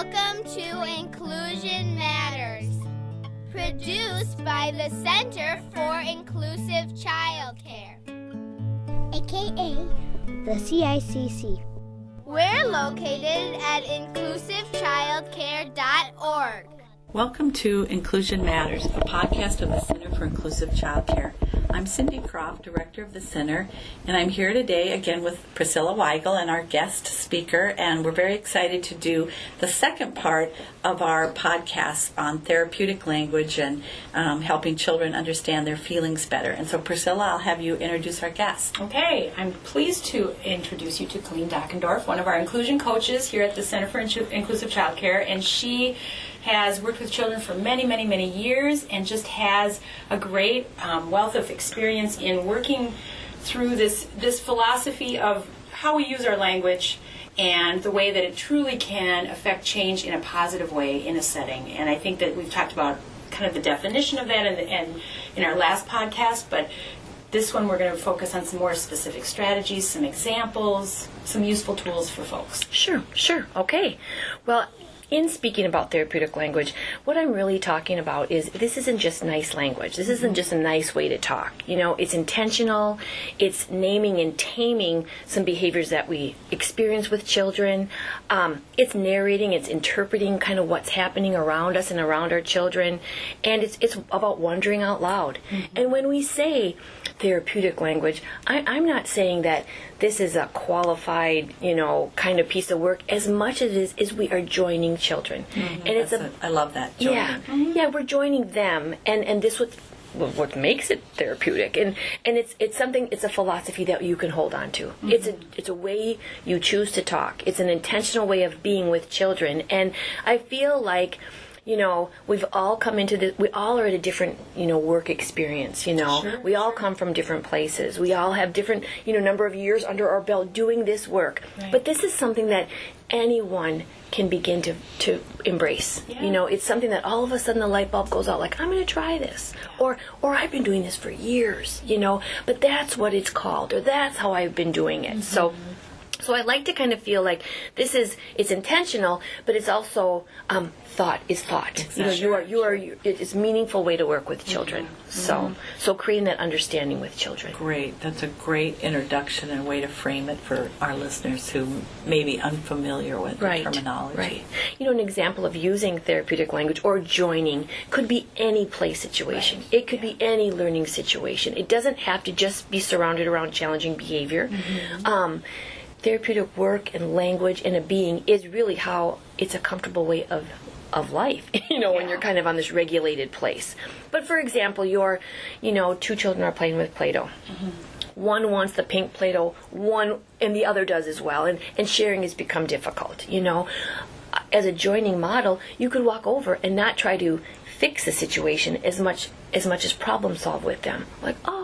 Welcome to Inclusion Matters, produced by the Center for Inclusive Childcare, aka the CICC. We're located at inclusivechildcare.org. Welcome to Inclusion Matters, a podcast of the Center for Inclusive Childcare. I'm Cindy Croft, Director of the Center, and I'm here today again with Priscilla Weigel and our guest speaker, and we're very excited to do the second part of our podcast on therapeutic language and helping children understand their feelings better. And so, Priscilla, I'll have you introduce our guest. Okay, I'm pleased to introduce you to Colleen Dockendorf, one of our inclusion coaches here at the Center for Inclusive Childcare, and she has worked with children for many, many, many years and just has a great wealth of experience in working through this philosophy of how we use our language and the way that it truly can affect change in a positive way in a setting. And I think that we've talked about kind of the definition of that and in our last podcast, but this one we're going to focus on some more specific strategies, some examples, some useful tools for folks. Sure. Okay. Well, in speaking about therapeutic language, what I'm really talking about is this isn't just nice language. This isn't just a nice way to talk. You know, it's intentional. It's naming and taming some behaviors that we experience with children. It's narrating. It's interpreting kind of what's happening around us and around our children. And it's about wondering out loud. Mm-hmm. And when we say therapeutic language, I'm not saying that this is a qualified, kind of piece of work as much as it is we are joining children. Mm-hmm. And I love that. Joining. Yeah, we're joining them, and this what makes it therapeutic, and it's something. It's a philosophy that you can hold on to. Mm-hmm. It's a way you choose to talk. It's an intentional way of being with children, and I feel like, we've all come into this, we all are at a different, work experience, Sure, we all come from different places. We all have different, number of years under our belt doing this work. Right. But this is something that anyone can begin to embrace. Yeah. It's something that all of a sudden the light bulb goes out, like, I'm going to try this. Or I've been doing this for years, but that's what it's called, or that's how I've been doing it. Mm-hmm. So I like to kind of feel like it's intentional, but it's also thought is thought. Exactly. It's a meaningful way to work with children. Mm-hmm. So creating that understanding with children. Great. That's a great introduction and way to frame it for our listeners who may be unfamiliar with the terminology. Right. An example of using therapeutic language or joining could be any play situation. Right. It could be any learning situation. It doesn't have to just be surrounded around challenging behavior. Mm-hmm. Therapeutic work and language and a being is really how it's a comfortable way of life, when you're kind of on this regulated place. But for example, two children are playing with Play-Doh. Mm-hmm. One wants the pink Play-Doh, and the other does as well, and sharing has become difficult, As a joining model, you could walk over and not try to fix the situation as much as problem solve with them. Like, oh,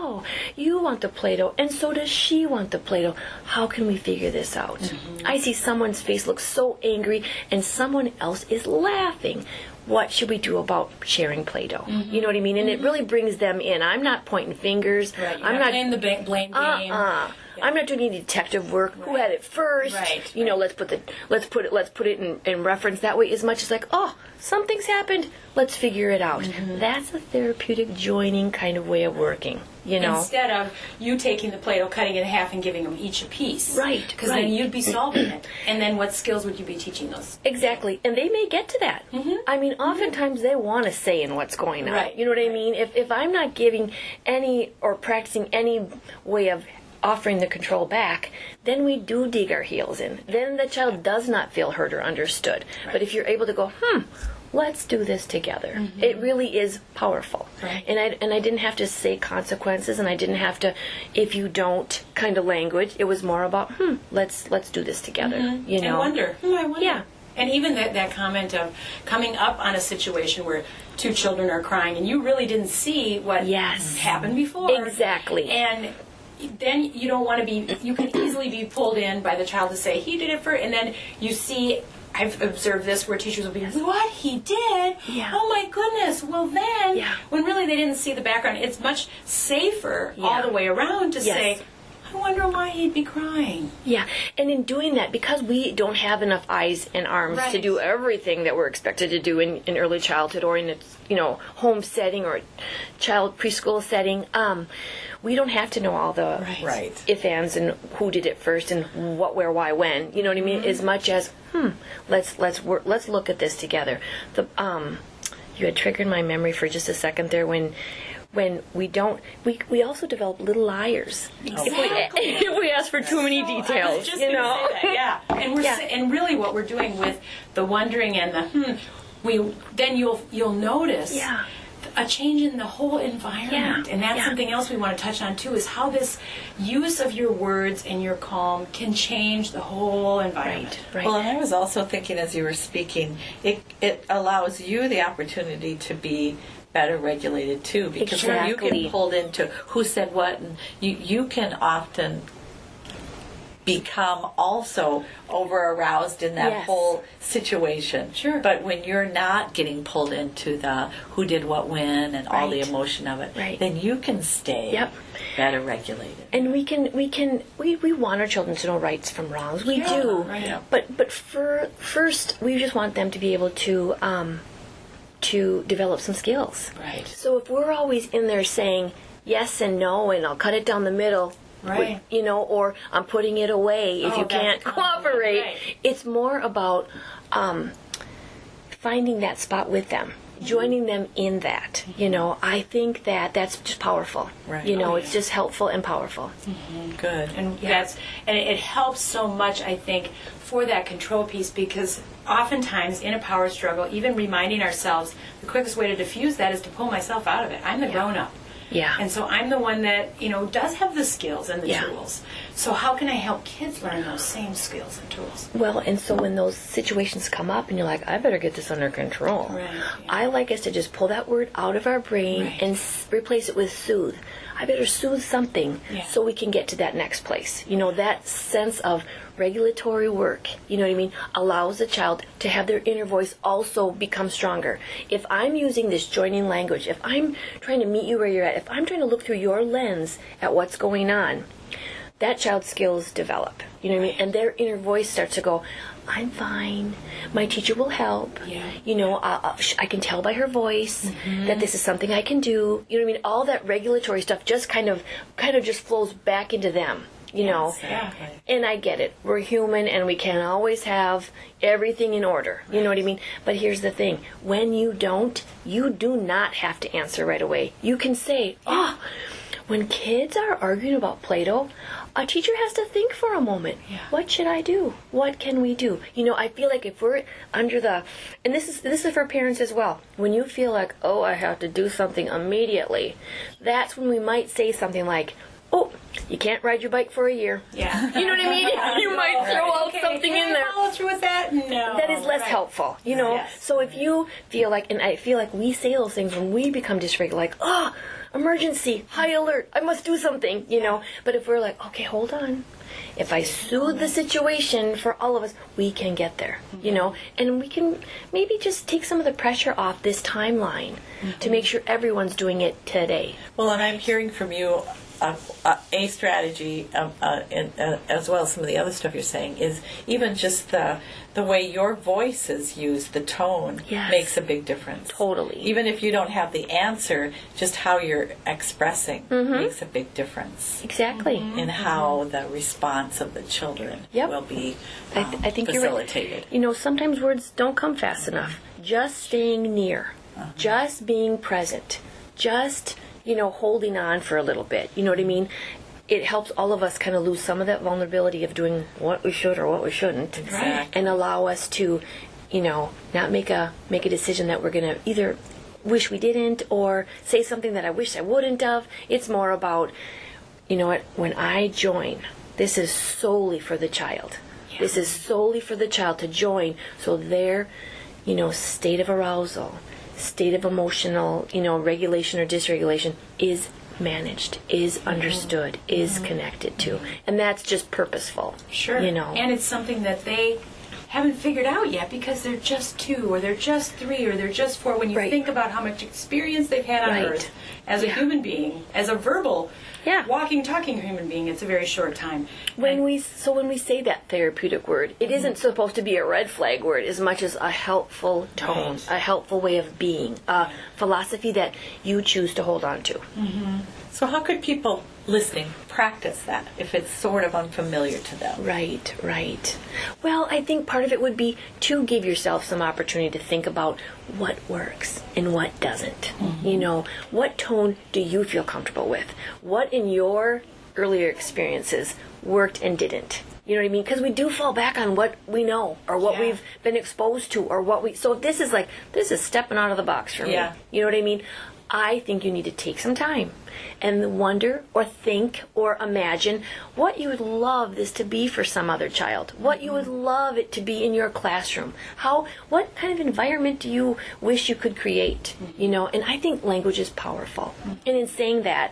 you want the Play-Doh, and so does she want the Play-Doh. How can we figure this out? Mm-hmm. I see someone's face look so angry, and someone else is laughing. What should we do about sharing Play-Doh? Mm-hmm. You know what I mean? And it really brings them in. I'm not pointing fingers. Right. I'm not playing the blame game. Yeah. I'm not doing any detective work. Right. Who had it first? Right. Let's put it in reference that way. As much as like, oh, something's happened. Let's figure it out. Mm-hmm. That's a therapeutic joining kind of way of working. Instead of you taking the Play-Doh, cutting it in half, and giving them each a piece. Right. Because then you'd be solving it. And then what skills would you be teaching those? Exactly. And they may get to that. Mm-hmm. I mean, oftentimes they want to say in what's going on. Right. You know what I mean? If I'm not giving any or practicing any way of offering the control back, then we do dig our heels in. Then the child does not feel heard or understood. Right. But if you're able to go, let's do this together. Mm-hmm. It really is powerful. Right. And I didn't have to say consequences, and I didn't have to, if you don't, kind of language. It was more about, let's do this together. Mm-hmm. And wonder. I wonder. Yeah. And even that comment of coming up on a situation where two children are crying and you really didn't see what happened before. Exactly. And then you don't want to be, you can easily be pulled in by the child to say, he did it first, and then you see, I've observed this where teachers will be, what, he did? Yeah. Oh my goodness, well then, when really they didn't see the background. It's much safer all the way around to say, I wonder why he'd be crying. Yeah, and in doing that, because we don't have enough eyes and arms to do everything that we're expected to do in early childhood or in a home setting or a child preschool setting, we don't have to know all the if, ands, and who did it first and what, where, why, when. You know what I mean? As much as let's look at this together. You had triggered my memory for just a second there when we also develop little liars if we ask for too many details. I was just gonna say that, yeah. And really what we're doing with the wondering and the then you'll notice a change in the whole environment. And that's something else we want to touch on too, is how this use of your words and your calm can change the whole environment. Right. Well, and I was also thinking as you were speaking, it allows you the opportunity to be better regulated too, because when you get pulled into who said what, and you can often become also over aroused in that whole situation. Sure. But when you're not getting pulled into the who did what when and all the emotion of it, then you can stay better regulated. And we want our children to know rights from wrongs. We do. Right. But first we just want them to be able to develop some skills. Right. So if we're always in there saying yes and no and I'll cut it down the middle, right, or I'm putting it away if you can't cooperate. Right. It's more about finding that spot with them, joining them in that. I think that's just powerful. Right. It's just helpful and powerful. Mm-hmm. Good. And and it helps so much, I think, for that control piece, because oftentimes in a power struggle, even reminding ourselves the quickest way to diffuse that is to pull myself out of it. I'm the grown-up. Yeah. And so I'm the one that, does have the skills and the tools. So how can I help kids learn those same skills and tools? Well, and so when those situations come up and you're like, I better get this under control. Right. I like us to just pull that word out of our brain and replace it with soothe. I better soothe something so we can get to that next place. That sense of regulatory work, allows the child to have their inner voice also become stronger. If I'm using this joining language, if I'm trying to meet you where you're at, if I'm trying to look through your lens at what's going on, that child's skills develop. You know what I mean? And their inner voice starts to go, I'm fine. My teacher will help. Yeah. I can tell by her voice that this is something I can do. You know what I mean? All that regulatory stuff just kind of just flows back into them. Exactly. And I get it. We're human and we can't always have everything in order. You know what I mean? But here's the thing. When you do not have to answer right away. You can say, when kids are arguing about Play-Doh, a teacher has to think for a moment. Yeah. What should I do? What can we do? I feel like if we're under and this is for parents as well. When you feel like, I have to do something immediately, that's when we might say something like, you can't ride your bike for a year. Yeah. You know what I mean? You might throw out something in there. Follow through with that? No. That is less helpful, Yes. So if you feel like, and I feel like we say those things when we become dysregulated, like, emergency, high alert, I must do something, But if we're like, okay, hold on. If I soothe the situation for all of us, we can get there, And we can maybe just take some of the pressure off this timeline to make sure everyone's doing it today. Well, and I'm hearing from you a strategy, as well as some of the other stuff you're saying, is even just the way your voice is used, the tone, makes a big difference. Totally. Even if you don't have the answer, just how you're expressing makes a big difference. Exactly. In how the response of the children will be I think facilitated. You're right. Sometimes words don't come fast enough. Just staying near, just being present, just holding on for a little bit. You know what I mean? It helps all of us kind of lose some of that vulnerability of doing what we should or what we shouldn't. Exactly. And allow us to, not make a decision that we're going to either wish we didn't or say something that I wish I wouldn't have. It's more about, when I join, this is solely for the child. Yeah. This is solely for the child to join so their, state of arousal, state of emotional, regulation or dysregulation is managed, is understood, is connected to. And that's just purposeful. Sure. And it's something that they haven't figured out yet because they're just 2 or they're just 3 or they're just 4. When you Right. think about how much experience they've had on Right. Earth as a human being, as a verbal, walking, talking human being, it's a very short time. When we say that therapeutic word, it isn't supposed to be a red flag word as much as a helpful tone, Right. a helpful way of being, a philosophy that you choose to hold on to. So how could people listening practice that if it's sort of unfamiliar to them? Right, right. Well, I think part of it would be to give yourself some opportunity to think about what works and what doesn't. You know, what tone do you feel comfortable with? What in your earlier experiences worked and didn't? You know what I mean? Because we do fall back on what we know or what we've been exposed to or what we... So this is stepping out of the box for me. Yeah. You know what I mean? I think you need to take some time and wonder or think or imagine what you would love this to be for some other child, what you would love it to be in your classroom, what kind of environment do you wish you could create, you know? And I think language is powerful. And in saying that,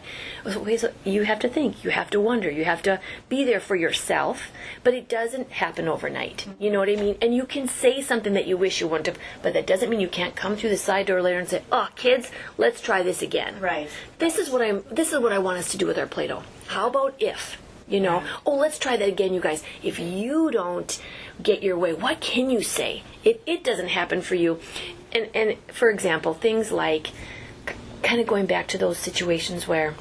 you have to think, you have to wonder, you have to be there for yourself, but it doesn't happen overnight. You know what I mean? And you can say something that you wish you wouldn't have, but that doesn't mean you can't come through the side door later and say, "Oh, kids, let's try this again." Right. This is what I want us to do with our Play-Doh. How about if, you know, oh, let's try that again, you guys. If you don't get your way, what can you say if it doesn't happen for you? And for example, things like kind of going back to those situations where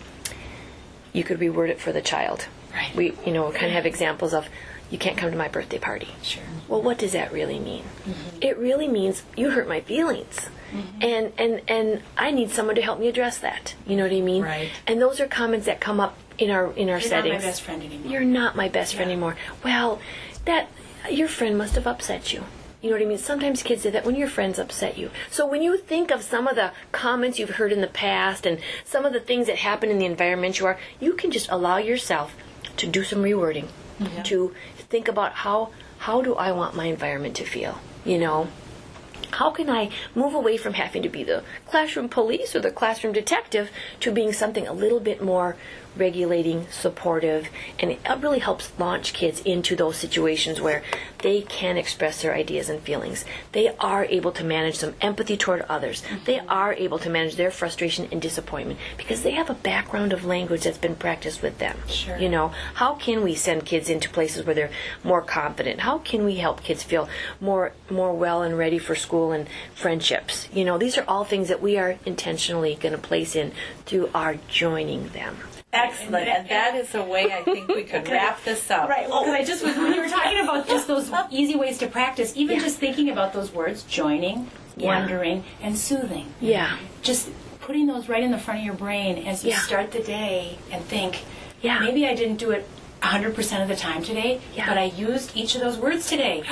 you could reword it for the child. Right. We, you know, kind of have examples of, you can't come to my birthday party. Sure. Well, what does that really mean? It really means you hurt my feelings. And I need someone to help me address that. You know what I mean? Right. And those are comments that come up in our You're settings. not my best friend anymore. You're not my best friend anymore. Well, that your friend must have upset you. You know what I mean? Sometimes kids say that when your friends upset you. So when you think of some of the comments you've heard in the past and some of the things that happen in the environment you are, you can just allow yourself to do some rewording, to think about how do I want my environment to feel, you know? How can I move away from having to be the classroom police or the classroom detective to being something a little bit more regulating, supportive, and it really helps launch kids into those situations where they can express their ideas and feelings. They are able to manage some empathy toward others. They are able to manage their frustration and disappointment because they have a background of language that's been practiced with them. Sure. You know, how can we send kids into places where they're more confident? How can we help kids feel more well and ready for school and friendships? You know, these are all things that we are intentionally going to place in through our joining them. Excellent. And that is a way I think we could wrap this up. Right. Well, I just was, when you were talking about just those easy ways to practice, even just thinking about those words, joining, wondering, and soothing. Yeah. Just putting those right in the front of your brain as you start the day and think, maybe I didn't do it 100% of the time today, but I used each of those words today.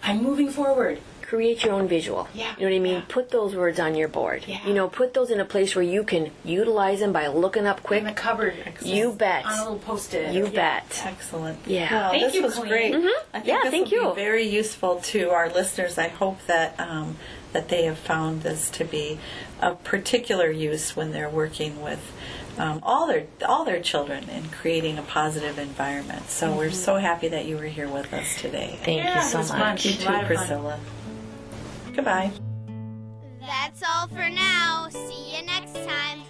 I'm moving forward. Create your own visual. Yeah. You know what I mean? Yeah. Put those words on your board. Yeah. You know, put those in a place where you can utilize them by looking up quick. In the cupboard. You bet. On a little Post-it. You bet. Excellent. Yeah. Well, Thank this you, was Colleen. great. I think this thank will you. be very useful to our listeners. I hope that that they have found this to be of particular use when they're working with all their children in creating a positive environment. So we're so happy that you were here with us today. Thank you so it was fun. much. You A too, lot of fun. Priscilla. Goodbye. That's all for now. See you next time.